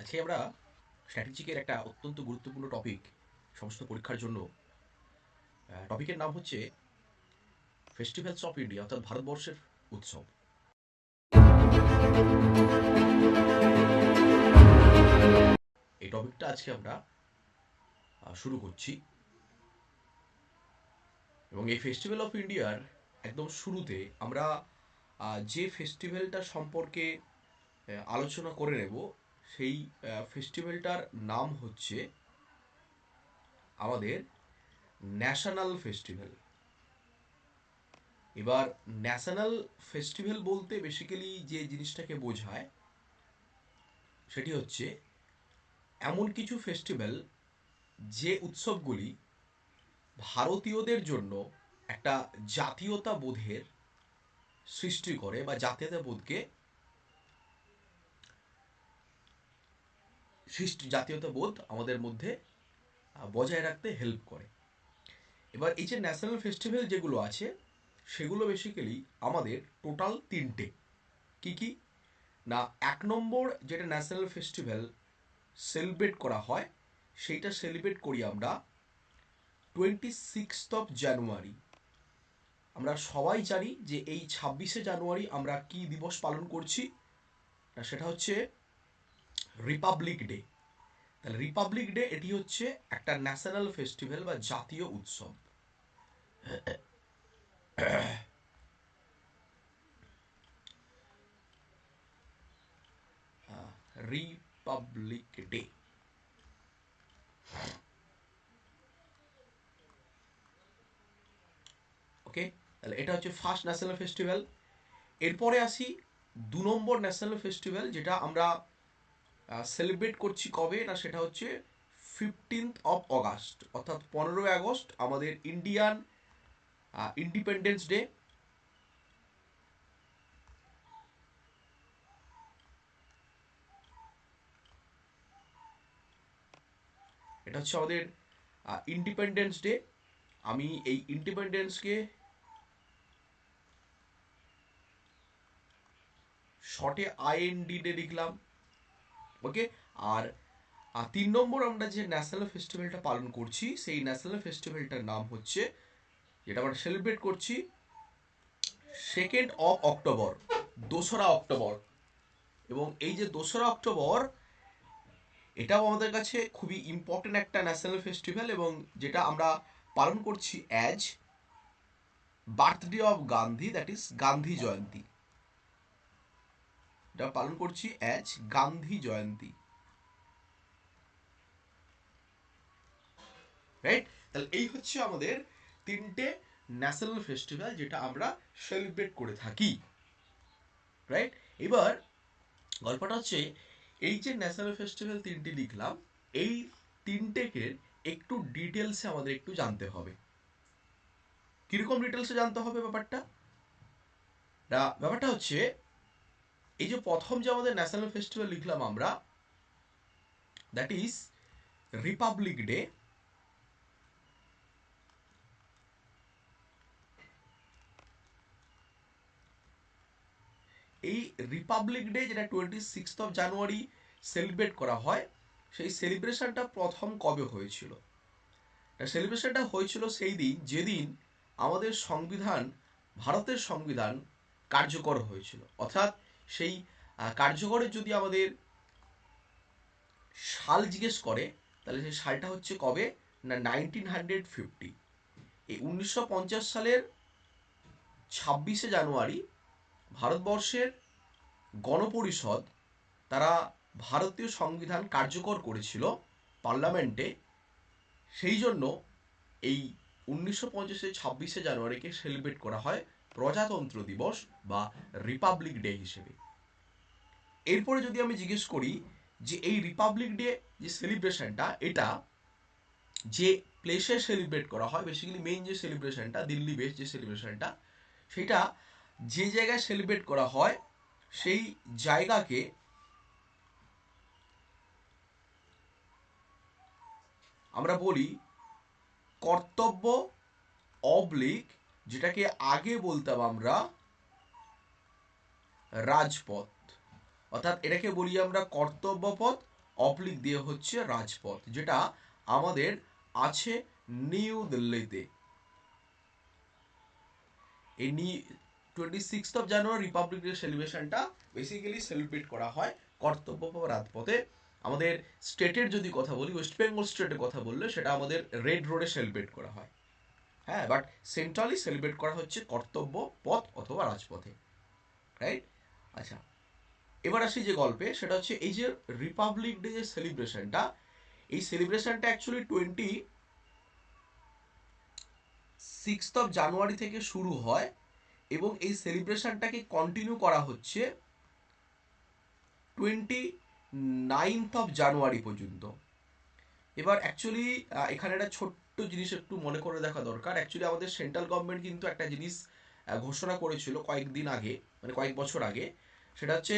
আজকে আমরা স্ট্র্যাটেজিকের একটা অত্যন্ত গুরুত্বপূর্ণ টপিক সমস্ত পরীক্ষার জন্য। টপিকের নাম হচ্ছে ফেস্টিভ্যালস অফ ইন্ডিয়া, অর্থাৎ ভারতবর্ষের উৎসব। এই টপিকটা আজকে আমরা শুরু করছি, এবং এই ফেস্টিভ্যাল অফ ইন্ডিয়ার একদম শুরুতে আমরা যে ফেস্টিভ্যালটা সম্পর্কে আলোচনা করে নেব, সেই ফেস্টিভ্যালটার নাম হচ্ছে আমাদের ন্যাশনাল ফেস্টিভ্যাল। এবার ন্যাশনাল ফেস্টিভ্যাল বলতে বেসিক্যালি যে জিনিসটাকে বোঝায় সেটি হচ্ছে এমন কিছু ফেস্টিভ্যাল যে উৎসবগুলি ভারতীয়দের জন্য একটা জাতীয়তা বোধের সৃষ্টি করে বা জাতীয়তা বোধকে জাতীয়তা বোধ আমাদের মধ্যে বজায় রাখতে হেল্প করে। এবার এই যে ন্যাশনাল ফেস্টিভ্যাল যেগুলো আছে সেগুলো বেসিক্যালি আমাদের টোটাল তিনটে। কি কি না, এক নম্বর যেটা ন্যাশনাল ফেস্টিভ্যাল সেলিব্রেট করা হয় সেইটা সেলিব্রেট করি আমরা 26 জানুয়ারি। আমরা সবাই জানি যে এই 26শে জানুয়ারি আমরা কি দিবস পালন করছি, না সেটা হচ্ছে রিপাবলিক ডে। তাহলে রিপাবলিক ডে এটি হচ্ছে একটা ন্যাশনাল ফেস্টিভ্যাল বা জাতীয় উৎসব। রিপাবলিক ডে, ওকে। তাহলে এটা হচ্ছে ফার্স্ট ন্যাশনাল ফেস্টিভ্যাল। এরপরে আসি 2 নম্বর ন্যাশনাল ফেস্টিভ্যাল, যেটা আমরা সেলিব্রেট করছি কবে, না সেটা হচ্ছে 15 আগস্ট, অর্থাৎ 15 আগস্ট আমাদের ইন্ডিয়ান ইন্ডিপেন্ডেন্স ডে। এটা হচ্ছে আমাদের ইন্ডিপেন্ডেন্স ডে। আমি এই ইন্ডিপেন্ডেন্সকে শর্টে আইএনডি ডে লিখলাম, ওকে। আর 3 নম্বর আমরা যে ন্যাশনাল ফেস্টিভ্যালটা পালন করছি সেই ন্যাশনাল ফেস্টিভ্যালটার নাম হচ্ছে, যেটা আমরা সেলিব্রেট করছি 2 অক্টোবর, 2রা অক্টোবর। এবং এই যে 2রা অক্টোবর, এটাও আমাদের কাছে খুবই ইম্পর্টেন্ট একটা ন্যাশনাল ফেস্টিভ্যাল, এবং যেটা আমরা পালন করছি as birthday of Gandhi, that is Gandhi Jayanti. এটা পালন করছি অ্যাজ গান্ধী জয়ন্তী, রাইট। তাহলে এই হচ্ছে আমাদের তিনটে ন্যাশনাল ফেস্টিভ্যাল যেটা আমরা সেলিব্রেট করে থাকি, রাইট। এবার গল্পটা হচ্ছে, এই যে ন্যাশনাল ফেস্টিভ্যাল তিনটি লিখলাম, এই তিনটেকে একটু ডিটেলসে আমাদের একটু জানতে হবে। কিরকম ডিটেলসে জানতে হবে ব্যাপারটা? ব্যাপারটা হচ্ছে, এই যে প্রথম যে আমাদের ন্যাশনাল ফেস্টিভ্যাল লিখলাম আমরা, দ্যাট ইজ রিপাবলিক ডে। এই রিপাবলিক ডে যেটা 26 জানুয়ারি সেলিব্রেট করা হয়, সেই সেলিব্রেশনটা প্রথম কবে হয়েছিল? সেলিব্রেশনটা হয়েছিল সেই দিন যেদিন আমাদের সংবিধান, ভারতের সংবিধান কার্যকর হয়েছিল। অর্থাৎ সেই কার্যকরের যদি আমাদের সাল জিজ্ঞেস করে, তাহলে সেই সালটা হচ্ছে কবে, না 1950। এই 1950 সালের 26শে জানুয়ারি ভারতবর্ষের গণপরিষদ তারা ভারতীয় সংবিধান কার্যকর করেছিল পার্লামেন্টে। সেই জন্য এই 1950-এর 26শে জানুয়ারিকে সেলিব্রেট করা হয় প্রজাতন্ত্র দিবস বা রিপাবলিক ডে হিসেবে। এরপরে যদি আমি জিজ্ঞেস করি যে এই রিপাবলিক ডে যে সেলিব্রেশনটা, এটা যে প্লেসে সেলিব্রেট করা হয়, বেসিক্যালি মেইন যে সেলিব্রেশনটা, দিল্লি বেস যে সেলিব্রেশনটা, সেটা যে জায়গায় সেলিব্রেট করা হয় সেই জায়গাকে আমরা বলি কর্তব্য অবলিক, যেটাকে আগে বলতাম আমরা রাজপথ। অর্থাৎ এটাকে বলি আমরা কর্তব্য পথ অবলিক দিয়ে হচ্ছে রাজপথ, যেটা আমাদের আছে নিউ দিল্লিতে। এই 26 জানুয়ারি রিপাবলিক ডে সেলিব্রেশনটা বেসিক্যালি সেলিব্রেট করা হয় কর্তব্য পথ রাজপথে। আমাদের স্টেটের যদি কথা বলি, ওয়েস্ট বেঙ্গল স্টেটের কথা বললে সেটা আমাদের রেড রোডে সেলিব্রেট করা হয়। হ্যাঁ, বাট সেন্ট্রালি সেলিব্রেট করা হচ্ছে কর্তব্য পথ অথবা রাজপথে, রাইট? আচ্ছা, এবার আসি যে গল্পে, সেটা হচ্ছে এই যে রিপাবলিক ডে যে সেলিব্রেশনটা, এই সেলিব্রেশনটা অ্যাকচুয়ালি 26 জানুয়ারি থেকে শুরু হয় এবং এই সেলিব্রেশনটাকে কন্টিনিউ করা হচ্ছে 29 জানুয়ারি পর্যন্ত। এবার অ্যাকচুয়ালি এখানে একটা ছোট্ট জিনিস একটু মনে করে দেখা দরকার। অ্যাকচুয়ালি আমাদের সেন্ট্রাল গভর্নমেন্ট কিন্তু একটা জিনিস ঘোষণা করেছিল কয়েকদিন আগে, মানে কয়েক বছর আগে। সেটা হচ্ছে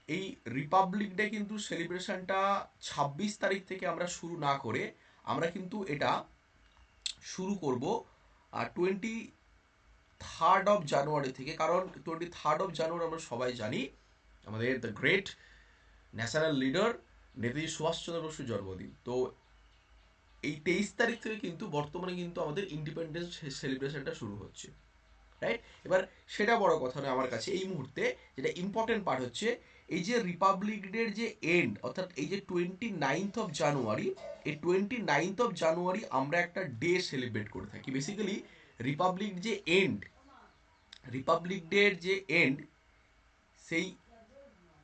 এই রিপাবলিক ডে কিন্তু সেলিব্রেশনটা 26 তারিখ থেকে আমরা শুরু না করে আমরা কিন্তু এটা শুরু করব 23 জানুয়ারি থেকে। কারণ 23 জানুয়ারি আমরা সবাই জানি আমাদের the great national leader Netaji Subhash Chandra বসুর জন্মদিন। তো এই 23 তারিখ থেকে কিন্তু বর্তমানে কিন্তু আমাদের ইন্ডিপেন্ডেন্স সেলিব্রেশনটা শুরু হচ্ছে, রাইট? এবার সেটা বড় কথা নয় আমার কাছে এই মুহূর্তে, যেটা ইম্পর্টেন্ট পার্ট হচ্ছে এই যে রিপাবলিক ডের যে এন্ড, অর্থাৎ এই যে 29 জানুয়ারি, এই 29 জানুয়ারি আমরা একটা ডে সেলিব্রেট করে থাকি। বেসিক্যালি রিপাবলিক যে এন্ড, রিপাবলিক ডের যে এন্ড, সেই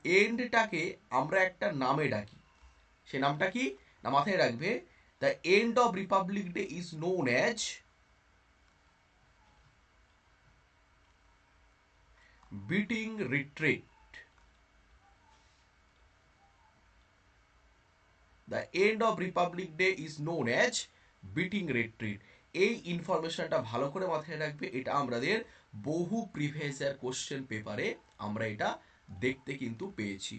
এন্ডটাকে আমরা একটা নামে ডাকি। সেই নামটা কি না, মাথায় রাখবে, the end of republic day is known as beating retreat. The end of republic day is known as beating retreat. এই ইনফরমেশনটা ভালো করে মাথায় রাখবে, এটা আমাদের বহু প্রিভিয়াস ইয়ার কোশ্চেন পেপারে আমরা এটা দেখতে কিন্তু পেয়েছি।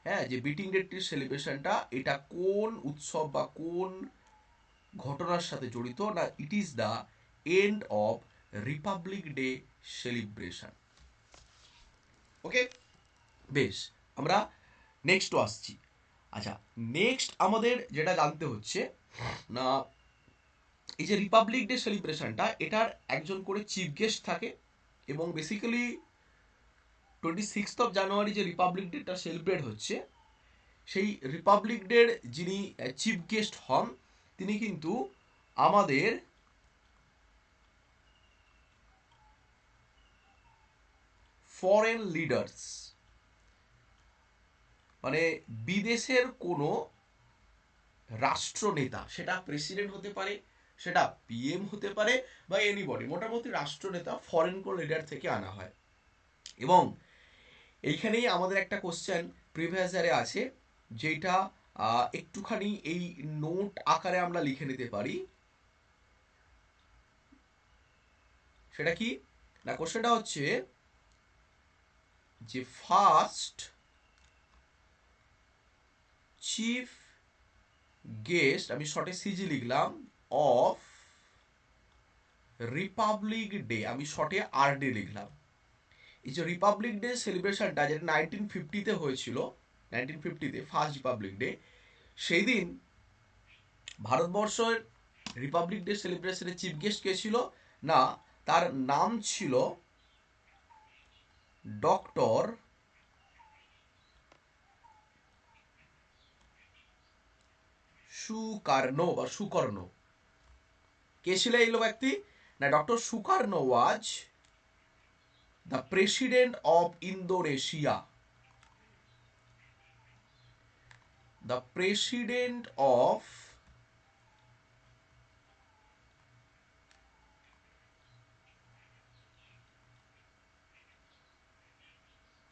হ্যাঁ, যে বিটিং রিট্রিট সেলিব্রেশনটা এটা কোন উৎসব বা কোন ঘটনার সাথে জড়িত না, it is the end of republic day celebration. Okay, বেশ, আমরা নেক্সট আসছি। আচ্ছা, নেক্সট আমাদের যেটা জানতে হচ্ছে না, এই যে রিপাবলিক ডে সেলিব্রেশনটা, এটার একজন করে চিফ গেস্ট থাকে এবং বেসিক্যালি 26 জানুয়ারি যে রিপাবলিক ডেটা সেলিব্রেট হচ্ছে, সেই রিপাবলিক ডের যিনি চিফ গেস্ট হন তিনি কিন্তু আমাদের ফরেন লিডার্স, মানে বিদেশের কোনো রাষ্ট্রনেতা, সেটা প্রেসিডেন্ট হতে পারে, সেটা পিএম হতে পারে, বা এনিবডি, মোটামুটি রাষ্ট্রনেতা ফরেন কোন লিডার থেকে আনা হয়। এবং এইখানেই আমাদের একটা কোশ্চেন প্রিভিয়াস ইয়ারে আছে, যেটা একটুখানি এই নোট আকারে আমরা লিখে নিতে পারি। সেটা কি না, কোশ্চেনটা হচ্ছে যে ফার্স্ট চিফ গেস্ট, আমি শর্টে সিজি লিখলাম, অফ রিপাবলিক ডে, আমি শর্টে আরডি লিখলাম। এই যে রিপাবলিক ডে সেলিব্রেশনটা যেটা 1950-তে হয়েছিল, 1950-তে ফার্স্ট রিপাবলিক ডে, সেই দিন ভারতবর্ষের রিপাবলিক ডে সেলিব্রেশনের চিফ গেস্ট কে ছিল না, তার নাম ছিল ডক্টর সুকর্ণ বা সুকর্ণ। কে ছিল এই ব্যক্তি না, doctor Sukarno was the president of Indonesia. The president of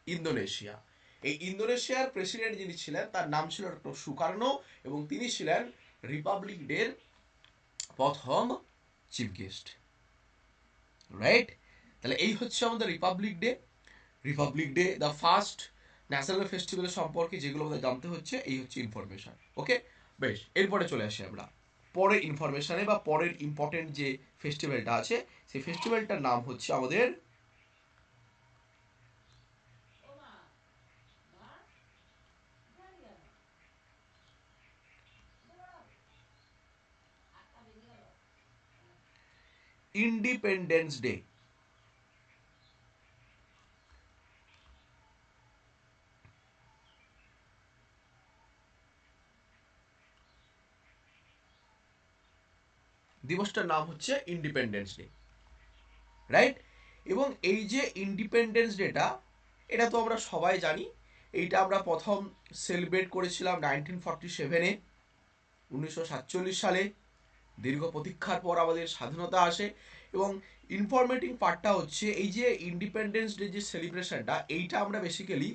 Indonesia. এই ইন্দোনেশিয়ার প্রেসিডেন্ট যিনি ছিলেন তার নাম ছিল ডক্টর সুকর্ণ এবং তিনি ছিলেন রিপাবলিক ডের প্রথম চিফ গেস্ট, রাইট? তাহলে এই হচ্ছে আমাদের Republic day. Republic day the first national festival সম্পর্কে যেগুলো আমাদের জানতে হচ্ছে, এই হচ্ছে ইনফরমেশন। ওকে, বেশ, এরপরে চলে আসি আমরা পরের ইনফরমেশনে বা পরের ইম্পর্টেন্ট যে ফেস্টিভ্যালটা আছে, সেই ফেস্টিভ্যালটার নাম হচ্ছে আমাদের ইন্ডিপেন্ডেন্স ডে। দিবসটার নাম হচ্ছে ইন্ডিপেন্ডেন্স ডে, রাইট? এবং এই যে ইন্ডিপেন্ডেন্স ডেটা, এটা তো আমরা সবাই জানি, এইটা আমরা প্রথম সেলিব্রেট করেছিলাম 1947-এ, 1947 সালে। দীর্ঘ প্রতীক্ষার পর আমাদের স্বাধীনতা আসে। এবং ইনফরমেটিভ পার্টটা হচ্ছে এই যে ইন্ডিপেন্ডেন্স ডে যে সেলিব্রেশনটা, এইটা আমরা বেসিক্যালি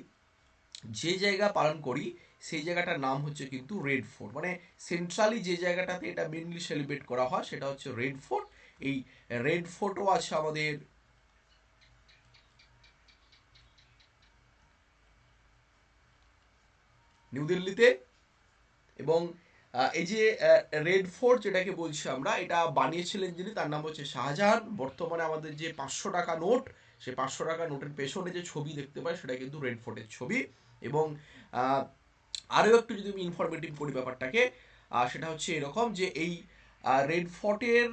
যে জায়গা পালন করি সেই জায়গাটার নাম হচ্ছে কিন্তু রেড ফোর্ট। মানে সেন্ট্রালি যে জায়গাটাতে এটা মেনলি সেলিব্রেট করা হয় সেটা হচ্ছে রেড ফোর্ট। এই রেড ফোর্টও আছে আমাদের নিউ দিল্লিতে। এবং এই যে রেড ফোর্ট যেটাকে বলছি আমরা, এটা বানিয়েছিলেন যিনি, তার নাম হচ্ছে শাহজাহান। বর্তমানে আমাদের যে 500 টাকা নোট, সেই 500 টাকা নোটের পেছনে যে ছবি দেখতে পাই সেটা কিন্তু রেড ফোর্টের ছবি। এবং আরও একটু যদি আমি ইনফরমেটিভ করি ব্যাপারটাকে, সেটা হচ্ছে এরকম যে এই রেড ফোর্টের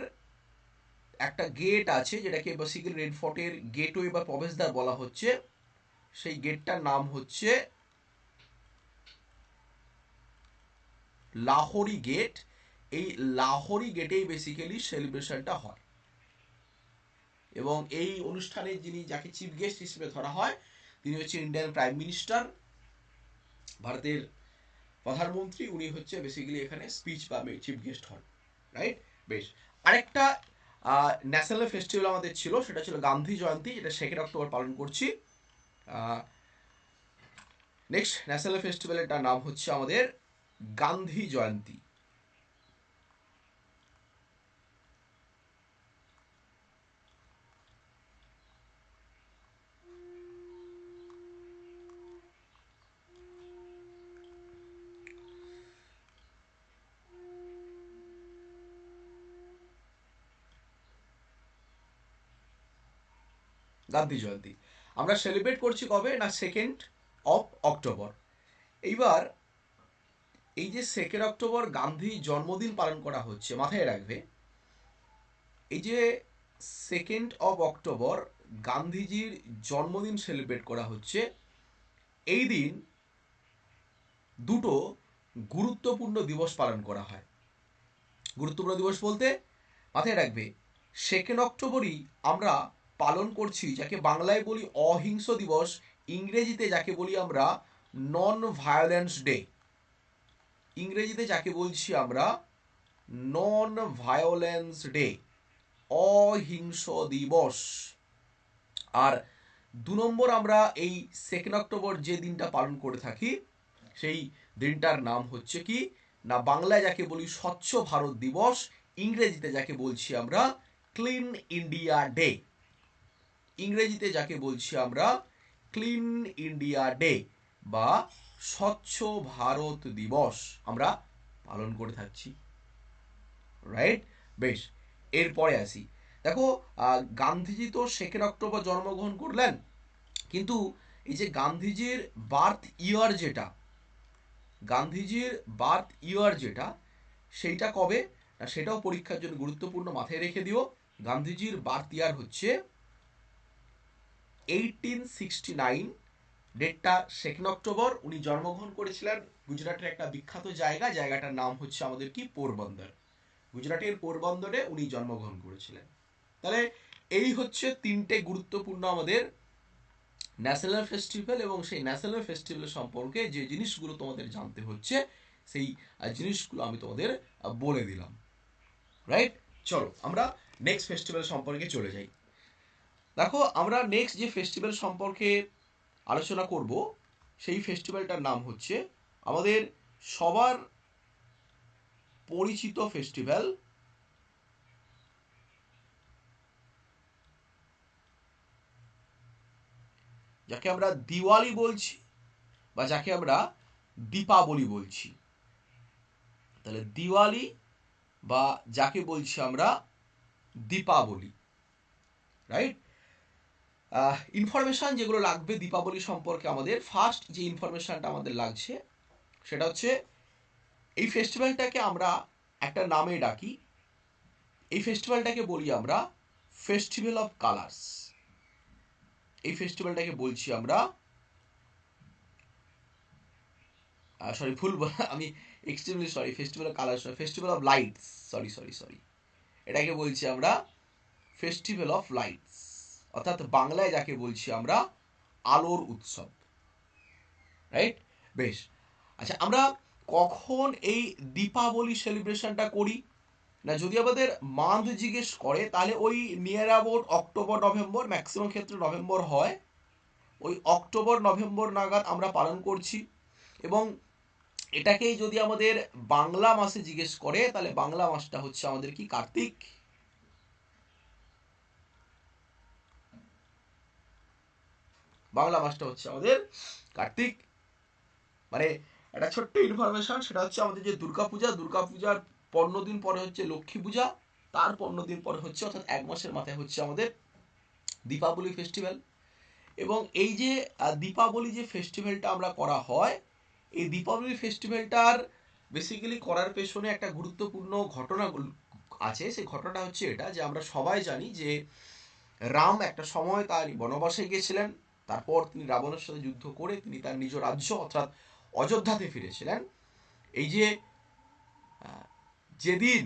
একটা গেট আছে যেটাকে বেসিক্যালি রেড ফোর্টের গেটওয়ে বা প্রবেশদ্বার বলা হচ্ছে। সেই গেটটার নাম হচ্ছে লাহোরি গেট। এই লাহোরি গেটেই বেসিক্যালি সেলিব্রেশনটা হয়। এবং এই অনুষ্ঠানে যিনি, যাকে চিফ গেস্ট হিসেবে ধরা হয়, তিনি হচ্ছে ইন্ডিয়ান প্রাইম মিনিস্টার, ভারতের প্রধানমন্ত্রী। উনি হচ্ছে বেসিক্যালি এখানে স্পিচ বা চিফ গেস্ট হন, রাইট? বেশ। আরেকটা ন্যাশনাল ফেস্টিভ্যাল আমাদের ছিল, সেটা ছিল গান্ধী জয়ন্তী, যেটা 2 অক্টোবর পালন করছি। নেক্সট ন্যাশনাল ফেস্টিভ্যালটার নাম হচ্ছে আমাদের গান্ধী জয়ন্তী। গান্ধী জয়ন্তী আমরা সেলিব্রেট করছি কবে না, 2 অক্টোবর। এইবার এই যে 2 অক্টোবর গান্ধী জন্মদিন পালন করা হচ্ছে, মাথায় রাখবে এই যে 2 অক্টোবর গান্ধীজির জন্মদিন সেলিব্রেট করা হচ্ছে। এই দিন দুটো গুরুত্বপূর্ণ দিবস পালন করা হয়। গুরুত্বপূর্ণ দিবস বলতে মাথায় রাখবে 2 অক্টোবরই আমরা পালন করছি যাকে বাংলায় বলি অহিংস দিবস, ইংরেজিতে যাকে বলি আমরা নন ভায়োলেন্স ডে। ইংরেজিতে যাকে বলছি আমরা নন ভায়োলেন্স ডে, অহিংস দিবস। আর 2 নম্বর আমরা এই 2 অক্টোবর যে দিনটা পালন করে থাকি সেই দিনটার নাম হচ্ছে কি না, বাংলায় যাকে বলি স্বচ্ছ ভারত দিবস, ইংরেজিতে যাকে বলছি আমরা ক্লিন ইন্ডিয়া ডে। ইংরেজিতে যাকে বলছি আমরা ক্লিন ইন্ডিয়া ডে বা স্বচ্ছ ভারত দিবস আমরা পালন করে থাকছি, রাইট? বেশ, এরপরে আসি। দেখো, গান্ধীজি তো 2 অক্টোবর জন্মগ্রহণ করলেন, কিন্তু এই যে গান্ধীজির বার্থ ইয়ার যেটা, গান্ধীজির বার্থ ইয়ার যেটা, সেইটা কবে না, সেটাও পরীক্ষার জন্য গুরুত্বপূর্ণ, মাথায় রেখে দিও। গান্ধীজির বার্থ ইয়ার হচ্ছে 1869। ডেটটা 2 অক্টোবর। উনি জন্মগ্রহণ করেছিলেন গুজরাটের একটা বিখ্যাত জায়গা, জায়গাটার নাম হচ্ছে আমাদের কি পোরবন্দর। গুজরাটের পোরবন্দরে উনি জন্মগ্রহণ করেছিলেন। তাহলে এই হচ্ছে 3টে গুরুত্বপূর্ণ আমাদের ন্যাশনাল ফেস্টিভ্যাল। এবং সেই ন্যাশনাল ফেস্টিভ্যাল সম্পর্কে যে জিনিসগুলো তোমাদের জানতে হচ্ছে সেই জিনিসগুলো আমি তোমাদের বলে দিলাম, রাইট? চলো আমরা নেক্সট ফেস্টিভ্যাল সম্পর্কে চলে যাই। দেখো, আমরা নেক্সট যে ফেস্টিভ্যাল সম্পর্কে আলোচনা করব সেই ফেস্টিভ্যালটার নাম হচ্ছে আমাদের সবার পরিচিত ফেস্টিভ্যাল, যাকে আমরা দিওয়ালি বলছি বা যাকে আমরা দীপাবলি বলছি। তাহলে দিওয়ালি বা যাকে বলছি আমরা দীপাবলি, রাইট? ইনফরমেশন যেগুলো লাগবে দীপাবলি সম্পর্কে, আমাদের ফার্স্ট যে ইনফরমেশনটা আমাদের লাগছে সেটা হচ্ছে এই ফেস্টিভ্যালটাকে আমরা একটা নামে ডাকি। এই ফেস্টিভ্যালটাকে বলি আমরা ফেস্টিভ্যাল অফ কালার্স। এই ফেস্টিভ্যালটাকে বলছি আমরা, সরি ভুল আমি extremely sorry, festival of colours, festival of lights, sorry, এটাকে বলছি আমরা ফেস্টিভ্যাল অফ লাইটস, অর্থাৎ বাংলায় যাকে বলছি আমরা আলোর উৎসব, রাইট? বেশ, আচ্ছা আমরা কখন এই দীপাবলি সেলিব্রেশনটা করি না, যদি আমাদের মান্থ জিজ্ঞেস করে তাহলে ওই near about October November, maximum ক্ষেত্রে নভেম্বর হয়, ওই অক্টোবর নভেম্বর নাগাদ আমরা পালন করছি। এবং এটাকেই যদি আমাদের বাংলা মাসে জিজ্ঞেস করে তাহলে বাংলা মাসটা হচ্ছে আমাদের কি, কার্তিক। বাংলা মাসটা হচ্ছে আমাদের কার্তিক। মানে একটা ছোট্ট ইনফরমেশন, সেটা হচ্ছে আমাদের যে দুর্গাপূজার 15 দিন পরে হচ্ছে লক্ষ্মী পূজা, তার 15 দিন পরে হচ্ছে, অর্থাৎ এক মাসের মাথায় হচ্ছে আমাদের দীপাবলি ফেস্টিভ্যাল। এবং এই যে দীপাবলি যে ফেস্টিভ্যালটা আমরা করা হয়, এই দীপাবলি ফেস্টিভ্যালটার বেসিক্যালি করার পেছনে একটা গুরুত্বপূর্ণ ঘটনা আছে। সেই ঘটনাটা হচ্ছে এটা, যে আমরা সবাই জানি যে রাম একটা সময় তার বনবাসে গিয়েছিলেন, তারপর তিনি রাবণের সাথে যুদ্ধ করে তিনি তার নিজ রাজ্য অর্থাৎ অযোধ্যাতে ফিরেছিলেন। এই যে যেদিন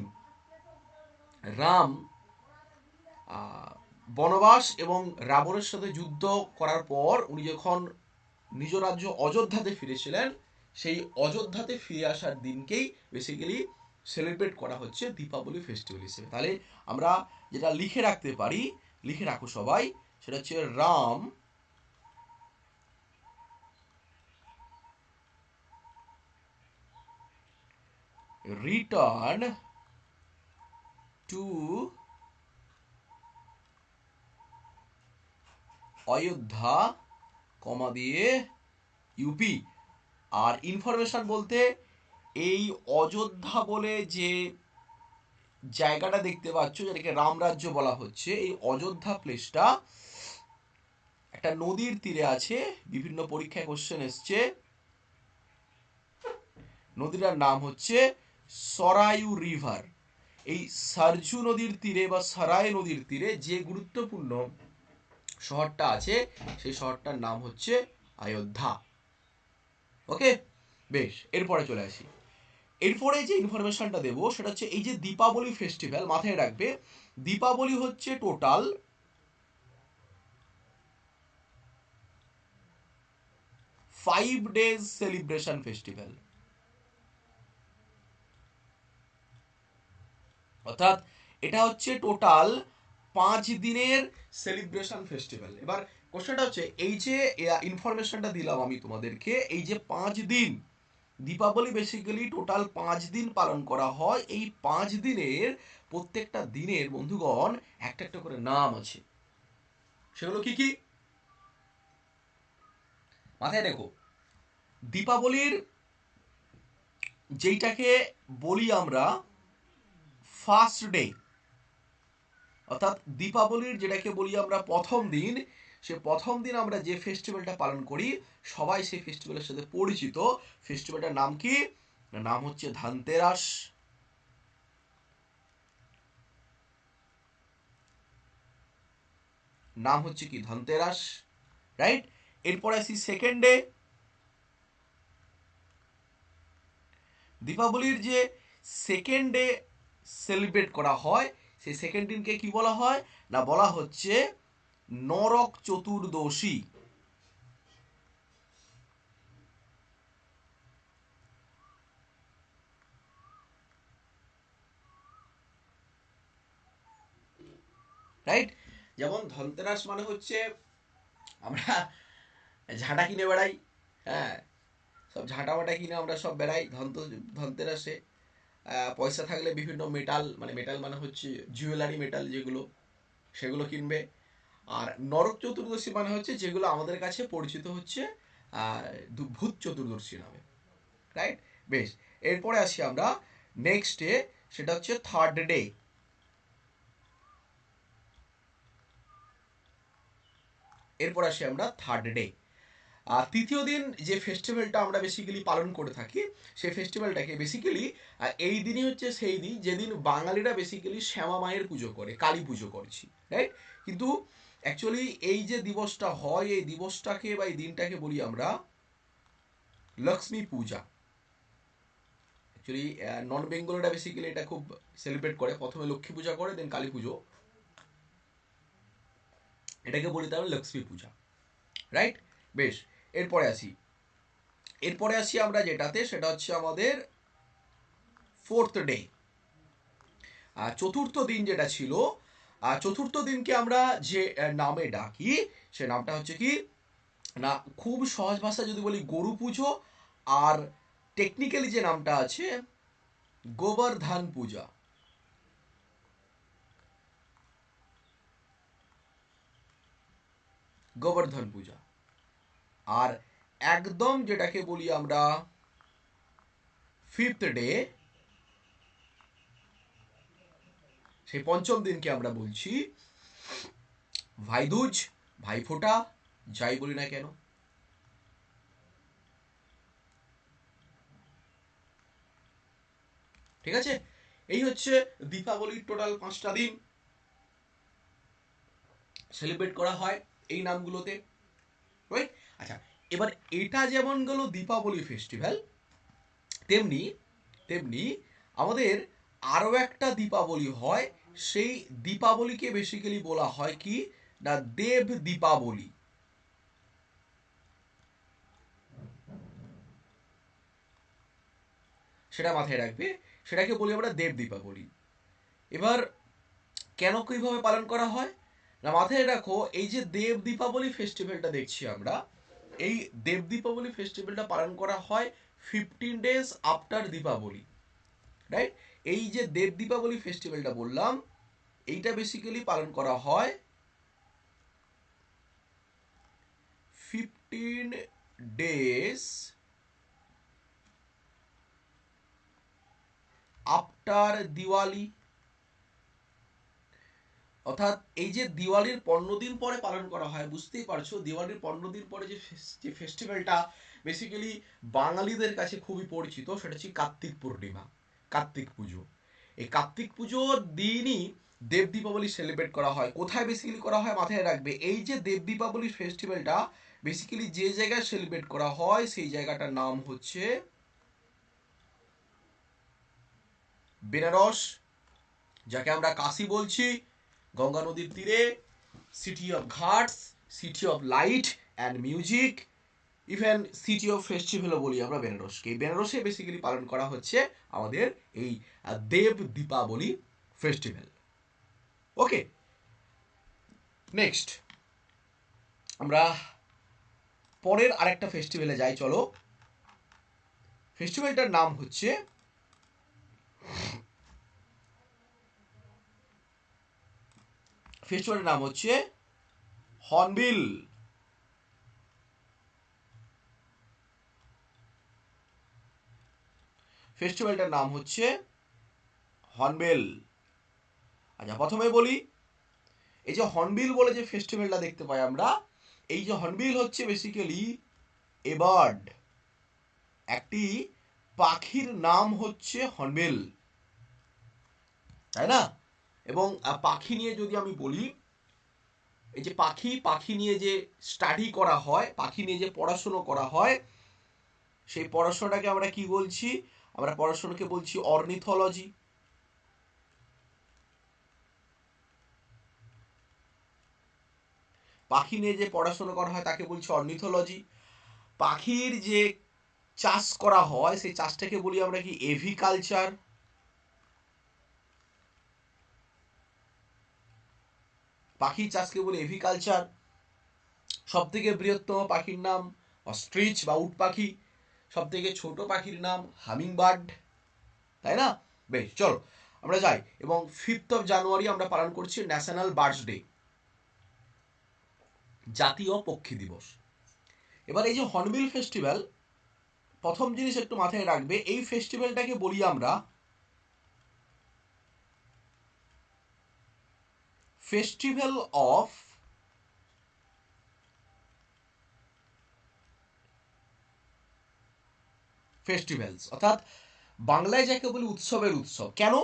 রাম বনবাস এবং রাবণের সাথে যুদ্ধ করার পর উনি যখন নিজ রাজ্য অযোধ্যাতে ফিরেছিলেন, সেই অযোধ্যাতে ফিরে আসার দিনকেই বেসিক্যালি সেলিব্রেট করা হচ্ছে দীপাবলি ফেস্টিভ্যাল হিসেবে। তাহলে আমরা যেটা লিখে রাখতে পারি, লিখে রাখো সবাই, সেটা হচ্ছে রাম রিটার্ন টু অযোধ্যা, কমা দিয়ে ইউপি। আর ইনফরমেশন বলতে এই অযোধ্যা বলে যে জায়গাটা দেখতে পাচ্ছ, যেটাকে রামরাজ্য বলা হচ্ছে, এই অযোধ্যা প্লেসটা একটা নদীর তীরে আছে। বিভিন্ন পরীক্ষায় কোশ্চেন এসছে, নদীটার নাম হচ্ছে সরায়ু রিভার। এই সরজু নদীর তীরে বা সরাই নদীর তীরে যে গুরুত্বপূর্ণ শহরটা আছে, সেই শহরটার নাম হচ্ছে অযোধ্যা। ওকে, বেশ, এরপরে চলে আসি। এরপরে যে ইনফরমেশনটা দেবো সেটা হচ্ছে এই যে দীপাবলি ফেস্টিভ্যাল, মাথায় রাখবে দীপাবলি হচ্ছে টোটাল 5 days সেলিব্রেশন ফেস্টিভ্যাল, অর্থাৎ এটা হচ্ছে টোটাল 5 দিনের সেলিব্রেশন ফেস্টিভ্যাল। এবার কোশ্চেনটা হচ্ছে, এই যে ইনফরমেশনটা দিলাম আমি তোমাদেরকে, এই যে 5 দিন দীপাবলি বেসিক্যালি টোটাল 5 দিন পালন করা হয়। এই 5 দিনের প্রত্যেকটা দিনের বন্ধুগণ একটা একটা করে নাম আছে। সেগুলো কি কি মাথায় রেখো। দীপাবলির যেইটাকে বলি আমরা ফার্স্ট ডে, অর্থাৎ দীপাবলির যেটাকে বলি আমরা প্রথম দিন, সে প্রথম দিন আমরা যে ফেস্টিভ্যালটা পালন করি, সবাই সেই ফেস্টিভ্যালের সাথে পরিচিত। ফেস্টিভ্যালটার নাম কি? নাম হচ্ছে ধনতেরাস। নাম হচ্ছে কি? ধনতেরাস, রাইট? এরপরে আসি সেকেন্ড ডে। দীপাবলির যে সেকেন্ড ডে সেলিব্রেট করা হয়, সেই সেকেন্ড দিনকে কি বলা হয় না, বলা হচ্ছে নরক চতুর্দশী। রাইট? যেমন ধনতেরাস মানে হচ্ছে আমরা ঝাঁটা কিনে বেড়াই, হ্যাঁ, সব ঝাঁটা মাটা কিনে আমরা সব বেড়াই ধনতেরাসে। পয়সা থাকলে বিভিন্ন মেটাল, মানে মেটাল মানে হচ্ছে জুয়েলারি মেটাল যেগুলো, সেগুলো কিনবে। আর নরক চতুর্দশী মানে হচ্ছে যেগুলো আমাদের কাছে পরিচিত হচ্ছে ভূত চতুর্দশী নামে, রাইট? বেশ, এরপরে আসি আমরা নেক্সট ডে, সেটা হচ্ছে থার্ড ডে। এরপর আসি আমরা থার্ড ডে। আর তৃতীয় দিন যে ফেস্টিভ্যালটা আমরা বেসিক্যালি পালন করে থাকি, সেই ফেস্টিভ্যালটাকে বেসিক্যালি এই দিনই হচ্ছে সেই দিন যেদিন বাঙালিরা বেসিক্যালি শ্যামা মায়ের পুজো করে, কালী পুজো করছি, রাইট? কিন্তু অ্যাকচুয়ালি এই যে দিবসটা হয়, এই দিবসটাকে বা এই দিনটাকে বলি আমরা লক্ষ্মী পূজা। অ্যাকচুয়ালি নন বেঙ্গলিরা বেসিক্যালি এটা খুব সেলিব্রেট করে, প্রথমে লক্ষ্মী পূজা করে, দেন কালী পুজো, এটাকে বলি তাহলে লক্ষ্মী পূজা, রাইট? বেশ, এরপরে আসি আমরা যেটাতে, সেটা হচ্ছে আমাদের ফোর্থ ডে, চতুর্থ দিন যেটা ছিল। চতুর্থ দিনকে আমরা যে নামে ডাকি, সে নামটা হচ্ছে কি না, খুব সহজ ভাষা যদি বলি গরু পুজো, আর টেকনিক্যালি যে নামটা আছে গোবর্ধন পূজা। গোবর্ধন পূজা। আর একদম যেটাকে বলি আমরা ফিফথ ডে, সেই পঞ্চম দিনকে আমরা বলছি ভাইদুজ, ভাইফোঁটা, যাই বলি না কেন। ঠিক আছে, এই হচ্ছে দীপাবলির টোটাল 5টা দিন সেলিব্রেট করা হয় এই নামগুলোতে, রাইট? আচ্ছা, এবার এটা যেমন গেল দীপাবলি ফেস্টিভ্যাল, তেমনি তেমনি আমাদের আরও একটা দীপাবলি হয়, সেই দীপাবলিকে বেসিক্যালি বলা হয় কি না দেব দীপাবলি। সেটা মাথায় রাখবে, সেটাকে বলি আমরা দেব দীপাবলি। এবার কেন কিভাবে পালন করা হয় না, মাথায় রাখো, এই যে দেব দীপাবলি ফেস্টিভ্যালটা দেখছি আমরা, এই দেব দীপাবলি ফেস্টিভ্যালটা পালন করা হয় 15 days আফটার দীপাবলি, রাইট? এই যে দেব দীপাবলি ফেস্টিভ্যালটা বললাম, এইটা বেসিক্যালি পালন করা হয় 15 days আফটার দিওয়ালি। অর্থাৎ এই যে দিওয়ালির 15 দিন পরে পালন করা হয়, বুঝতেই পারছো দিওয়ালির 15 দিন পরে যে ফেস্টিভ্যালটা বেসিক্যালি বাঙালিদের কাছে খুবই পরিচিত, সেটা হচ্ছে কার্তিক পূর্ণিমা, কার্তিক পুজো। এই কার্তিক পুজোর দিনই দেব দীপাবলি সেলিব্রেট করা হয়। কোথায় বেসিক্যালি করা হয় মাথায় রাখবে, এই যে দেব দীপাবলি ফেস্টিভ্যালটা বেসিক্যালি যে জায়গায় সেলিব্রেট করা হয়, সেই জায়গাটার নাম হচ্ছে বেনারস, যাকে আমরা কাশি বলছি, গঙ্গা নদীর তীরে, city of ghats, city of light and music, even city of ফেস্টিভ্যালও বলি আমরা বেনারসকে। বেনারসে বেসিক্যালি পালন করা হচ্ছে আমাদের এই দেব দীপাবলি ফেস্টিভ্যাল। ওকে, নেক্সট আমরা পরের আরেকটা ফেস্টিভ্যালে যাই, চলো। ফেস্টিভ্যালটার নাম হচ্ছে হর্নবিল। ফেস্টিভ্যালটার নাম হচ্ছে হর্নবিল। আচ্ছা, প্রথমে বলি, এই যে হর্নবিল বলে যে ফেস্টিভ্যালটা দেখতে পাই আমরা, এই যে হর্নবিল হচ্ছে বেসিক্যালি এ বার্ড, একটি পাখির নাম হচ্ছে হর্নবিল, তাই না? এবং পাখি নিয়ে যদি আমি বলি, এই যে পাখি নিয়ে যে স্টাডি করা হয়, পাখি নিয়ে যে পড়াশোনা করা হয়, সেই পড়াশোনাটাকে আমরা কি বলছি? আমরা পড়াশোনাকে বলছি অর্নিথোলজি। পাখি নিয়ে যে পড়াশোনা করা হয় তাকে বলছি অর্নিথোলজি। পাখির যে চাষ করা হয়, সেই চাষটাকে বলি আমরা কি এভিকালচার। পাখির চাষকে বলি এভিকালচার। সব থেকে বৃহত্তম পাখির নাম অস্ট্রিচ বা উট পাখি, সব থেকে ছোট পাখির নাম হামিং বার্ড, তাই না? বেশ, চলো আমরা যাই। এবং 5th of January আমরা পালন করছি ন্যাশনাল বার্ডস ডে, জাতীয় পক্ষী দিবস। এবার এই যে হর্নবিল ফেস্টিভ্যাল, প্রথম জিনিস একটু মাথায় রাখবে, এই ফেস্টিভ্যালটাকে বলি আমরা ফেস্টিভ্যাল অফ ফেস্টিভ্যালস, অর্থাৎ বাংলায় যাকে বলি উৎসবের উৎসব। কেন?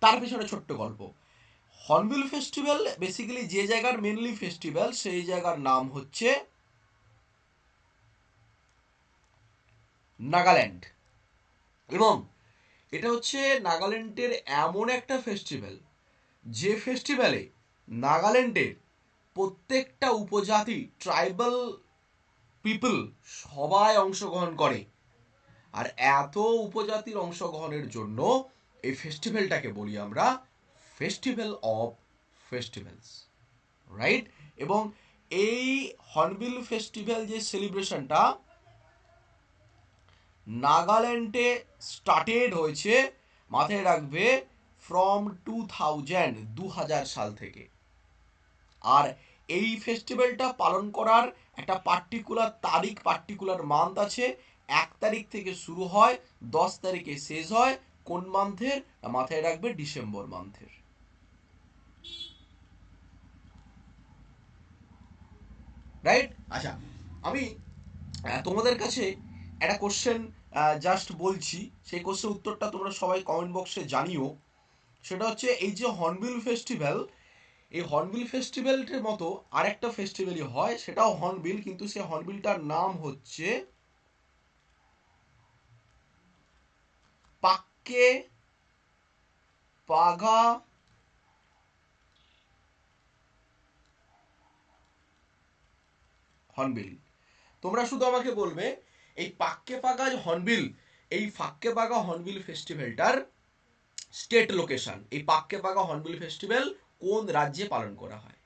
তার পিছনে ছোট্ট গল্প। হর্নবিল ফেস্টিভ্যাল বেসিক্যালি যে জায়গার মেনলি ফেস্টিভ্যাল, সেই জায়গার নাম হচ্ছে নাগাল্যান্ড। এবং এটা হচ্ছে নাগাল্যান্ডের এমন একটা ফেস্টিভ্যাল, যে ফেস্টিভ্যালে নাগাল্যান্ডের প্রত্যেকটা উপজাতি, ট্রাইবাল পিপল সবাই অংশগ্রহণ করে। আর এত উপজাতির অংশগ্রহণের জন্য এই ফেস্টিভ্যালটাকে বলি আমরা ফেস্টিভ্যাল অফ ফেস্টিভ্যালস, রাইট? এবং এই হর্নবিল ফেস্টিভ্যাল যে সেলিব্রেশনটা নাগাল্যান্ডে স্টার্টেড হয়েছে, মাথায় রাখবে, ফ্রম 2000 সাল থেকে। আর এই ফেস্টিভ্যালটা পালন করার একটা পার্টিকুলার তারিখ, পার্টিকুলার মান্থ আছে। 1 তারিখ থেকে শুরু হয়, 10 তারিখে শেষ হয়। কোন মান্থের? মাথায় রাখবে, ডিসেম্বর মান্থের। রাইট? আচ্ছা, আমি তোমাদের কাছে একটা কোশ্চেন জাস্ট বলছি, সেই কোশ্চেন উত্তরটা তোমরা সবাই কমেন্ট বক্সে জানিও। সেটা হচ্ছে, এই যে হর্নবিল ফেস্টিভ্যাল, এই হর্নবিল ফেস্টিভ্যালটার মতো আরেকটা ফেস্টিভ্যালই হয়, সেটাও হর্নবিল, কিন্তু সেই হর্নবিলটার নাম হচ্ছে পাক্কে পাগা হর্নবিল। তোমরা শুধু আমাকে বলবে এই পাক্কে পাগা হর্নবিল, এই ফাক্কে পাগা হর্নবিল ফেস্টিভ্যালটার স্টেট লোকেশন, এই পাক্কে পাগা হর্নবিল ফেস্টিভ্যাল কোন রাজ্যে পালন করা হয়।